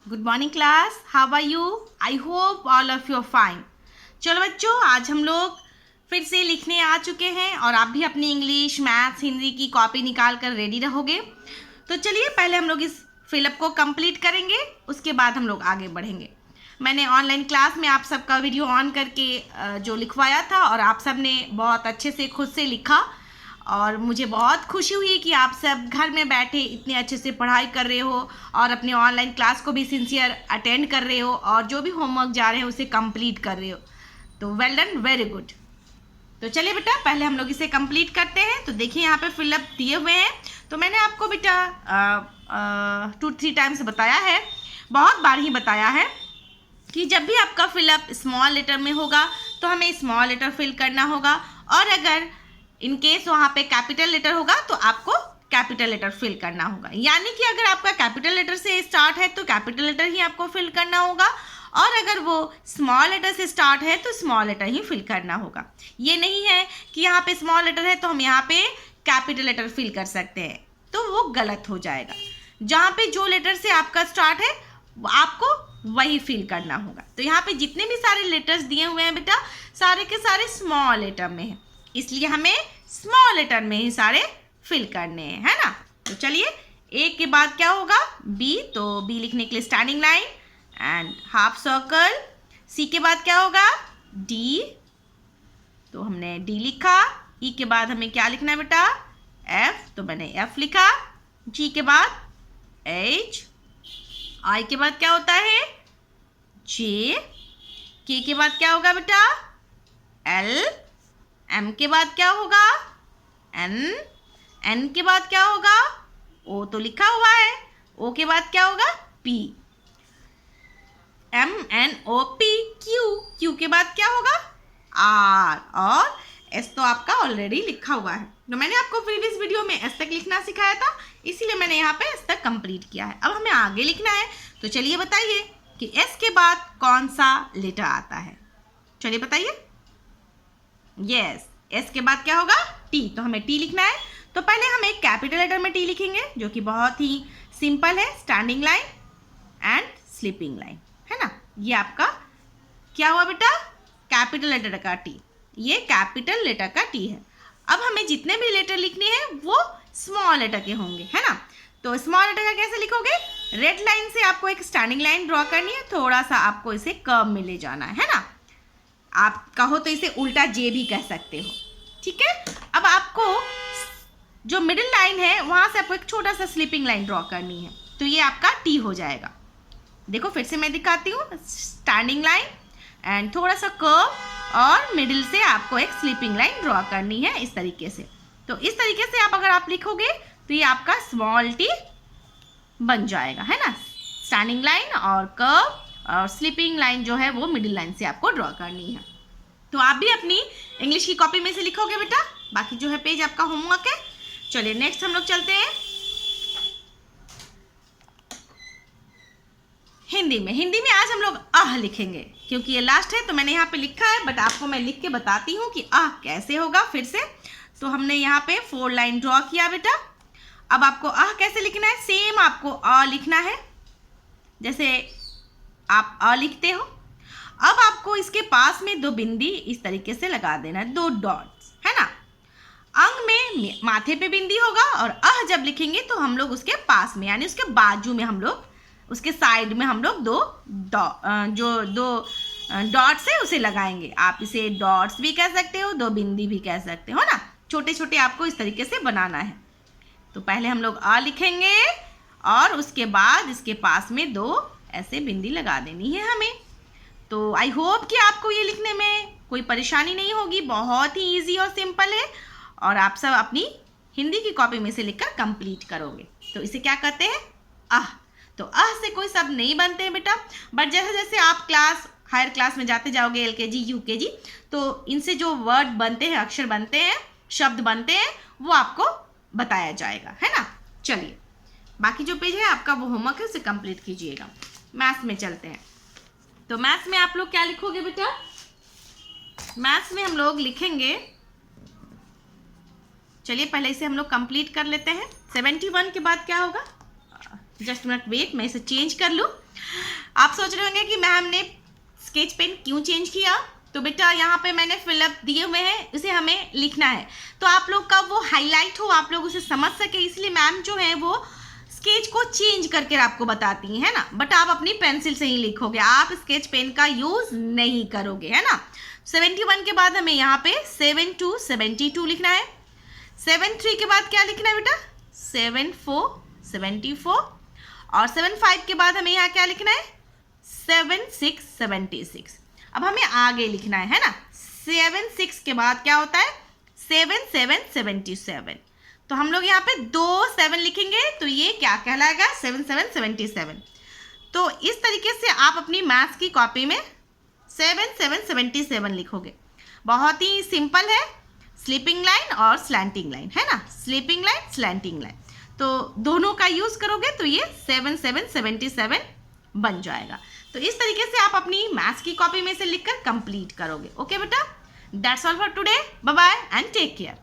Good morning class, how are you? I hope all of you are fine. चलो बच्चों, आज हम लोग फिर से लिखने आ चुके हैं और आप भी अपनी इंग्लिश, मैथ्स, हिंदी की कॉपी निकाल कर रेडी रहोगे। तो चलिए पहले हम लोग इस फिलअप को कंप्लीट करेंगे, उसके बाद हम लोग आगे बढ़ेंगे। मैंने ऑनलाइन क्लास में आप सबका वीडियो ऑन करके जो लिखवाया था और आप सब ने बहुत अच्छे से खुद से लिखा और मुझे बहुत खुशी हुई कि आप सब घर में बैठे इतने अच्छे से पढ़ाई कर रहे हो और अपने ऑनलाइन क्लास को भी सिंसियर अटेंड कर रहे हो और जो भी होमवर्क जा रहे हैं उसे कंप्लीट कर रहे हो। तो वेल डन, वेरी गुड। तो चलिए बेटा, पहले हम लोग इसे कंप्लीट करते हैं। तो देखिए यहाँ पे फिलअप दिए हुए हैं। तो मैंने आपको बेटा 2-3 टाइम्स बताया है, बहुत बार ही बताया है कि जब भी आपका फिलअप स्मॉल लेटर में होगा तो हमें स्मॉल लेटर फिल करना होगा, और अगर इन केस वहाँ पे कैपिटल लेटर होगा तो आपको कैपिटल लेटर फिल करना होगा। यानी कि अगर आपका कैपिटल लेटर से स्टार्ट है तो कैपिटल लेटर ही आपको फिल करना होगा, और अगर वो स्मॉल लेटर से स्टार्ट है तो स्मॉल लेटर ही फिल करना होगा। ये नहीं है कि यहाँ पे स्मॉल लेटर है तो हम यहाँ पे कैपिटल लेटर फिल कर सकते हैं, तो वो गलत हो जाएगा। जहाँ पे जो लेटर से आपका स्टार्ट है आपको वही फिल करना होगा। तो यहाँ पे जितने भी सारे लेटर्स दिए हुए हैं बेटा, सारे के सारे स्मॉल लेटर में हैं, इसलिए हमें स्मॉल लेटर में ही सारे फिल करने हैं, है ना। तो चलिए, ए के बाद क्या होगा? बी, तो बी लिखने के लिए standing line and half circle. C के बाद क्या होगा? डी, तो हमने डी लिखा। ई के बाद हमें क्या लिखना है बेटा? एफ, तो मैंने एफ लिखा। जी के बाद एच। आई के बाद क्या होता है? जे। के के बाद क्या होगा बेटा? एल। एम के बाद क्या होगा? एन। एन के बाद क्या होगा? ओ तो लिखा हुआ है। ओ के बाद क्या होगा? P. M N O P. Q. Q के बाद क्या होगा? आर। और एस तो आपका ऑलरेडी लिखा हुआ है। तो मैंने आपको प्रीवियस वीडियो में एस तक लिखना सिखाया था, इसीलिए मैंने यहाँ पे एस तक कंप्लीट किया है। अब हमें आगे लिखना है। तो चलिए बताइए कि एस के बाद कौन सा लेटर आता है? चलिए बताइए। यस, एस के बाद क्या होगा? टी, तो हमें टी लिखना है। तो पहले हम एक कैपिटल लेटर में टी लिखेंगे, जो कि बहुत ही सिंपल है, standing line and sleeping line, है ना। ये आपका क्या हुआ बेटा? कैपिटल लेटर का टी। ये कैपिटल लेटर का टी है। अब हमें जितने भी लेटर लिखने हैं वो स्मॉल लेटर के होंगे, है ना। तो स्मॉल लेटर का कैसे लिखोगे? रेड लाइन से आपको एक स्टैंडिंग लाइन ड्रॉ करनी है, थोड़ा सा आपको इसे कर्व में ले जाना है ना। आप कहो तो इसे उल्टा जे भी कह सकते हो, ठीक है। अब आपको जो मिडिल लाइन है वहां से आपको एक छोटा सा स्लीपिंग लाइन ड्रॉ करनी है, तो ये आपका टी हो जाएगा। देखो फिर से मैं दिखाती हूँ, स्टैंडिंग लाइन एंड थोड़ा सा कर्व, और मिडिल से आपको एक स्लीपिंग लाइन ड्रॉ करनी है इस तरीके से। तो इस तरीके से अगर आप लिखोगे तो ये आपका स्मॉल टी बन जाएगा, है ना। स्टैंडिंग लाइन और कर्व और स्लीपिंग लाइन जो है वो मिडिल लाइन से आपको ड्रॉ करनी है। तो आप भी अपनी इंग्लिश की कॉपी में से लिखोगे बेटा, बाकी जो है पेज आपका होमवर्क है। चलिए नेक्स्ट हम लोग चलते हैं हिंदी में। हिंदी में आज हम लोग आह लिखेंगे, क्योंकि ये लास्ट है तो मैंने यहाँ पे लिखा है, बट आपको मैं लिख के बताती हूँ कि आह कैसे होगा फिर से। तो हमने यहाँ पे 4 लाइन ड्रॉ किया बेटा। अब आपको आह कैसे लिखना है? सेम आपको अ लिखना है जैसे आप अ लिखते हो। अब आपको इसके पास में 2 बिंदी इस तरीके से लगा देना है, 2 डॉट्स, है ना। अंग में माथे पे बिंदी होगा, और अह जब लिखेंगे तो हम लोग उसके पास में यानी उसके बाजू में हम लोग, उसके साइड में हम लोग 2 डॉट्स है उसे लगाएंगे। आप इसे डॉट्स भी कह सकते हो, 2 बिंदी भी कह सकते हो ना। छोटे छोटे आपको इस तरीके से बनाना है। तो पहले हम लोग अ लिखेंगे और उसके बाद इसके पास में 2 ऐसे बिंदी लगा देनी है हमें। तो आई होप कि आपको ये लिखने में कोई परेशानी नहीं होगी, बहुत ही इजी और सिंपल है, और आप सब अपनी हिंदी की कॉपी में से लिखकर कंप्लीट करोगे। तो इसे क्या कहते हैं? आह। तो आह से कोई शब्द नहीं बनते हैं बेटा, बट जैसे जैसे आप हायर क्लास में जाते जाओगे, LKG UKG, तो इनसे जो वर्ड बनते हैं, अक्षर बनते हैं, शब्द बनते हैं, वो आपको बताया जाएगा, है ना। चलिए बाकी जो पेज है आपका वो होमवर्क है, उसे कंप्लीट कीजिएगा। मैथ्स में चलते हैं। तो मैथ्स में आप लोग क्या लिखोगे बेटा? मैथ्स में हम लोग लिखेंगे, चलिए पहले इसे हम लोग कंप्लीट कर लेते हैं। 71 के बाद क्या होगा? जस्ट मिनट वेट, मैं इसे चेंज कर लूँ। आप सोच रहे होंगे कि मैम ने स्केच पेन क्यों चेंज किया। तो बेटा यहाँ पे मैंने फिलअप दिए हुए हैं, इसे हमें लिखना है तो आप लोग का वो हाईलाइट हो, आप लोग उसे समझ सके, इसलिए मैम जो है वो स्केच को चेंज करके आपको बताती है ना। बट आप अपनी पेंसिल से ही लिखोगे, आप स्केच पेन का यूज नहीं करोगे, है ना। 71 के बाद हमें यहाँ पे 72 72 लिखना है। 73 के बाद क्या लिखना है बेटा, 74 74। और 75 के बाद हमें यहाँ क्या लिखना है, 76 76। अब हमें आगे लिखना है ना। 76 के बाद क्या होता है, 77 77। तो हम लोग यहाँ पे 2 7 लिखेंगे तो ये क्या कहलाएगा, 77 77। तो इस तरीके से आप अपनी मैथ्स की कॉपी में 77 77 लिखोगे। बहुत ही सिंपल है, स्लीपिंग लाइन और स्लैंटिंग लाइन, है ना, स्लीपिंग लाइन स्लैंटिंग लाइन। तो दोनों का यूज़ करोगे तो ये 77 77 बन जाएगा। तो इस तरीके से आप अपनी मैथ्स की कॉपी में से लिखकर कंप्लीट करोगे। ओके बेटा, that's all for today, bye bye and take care.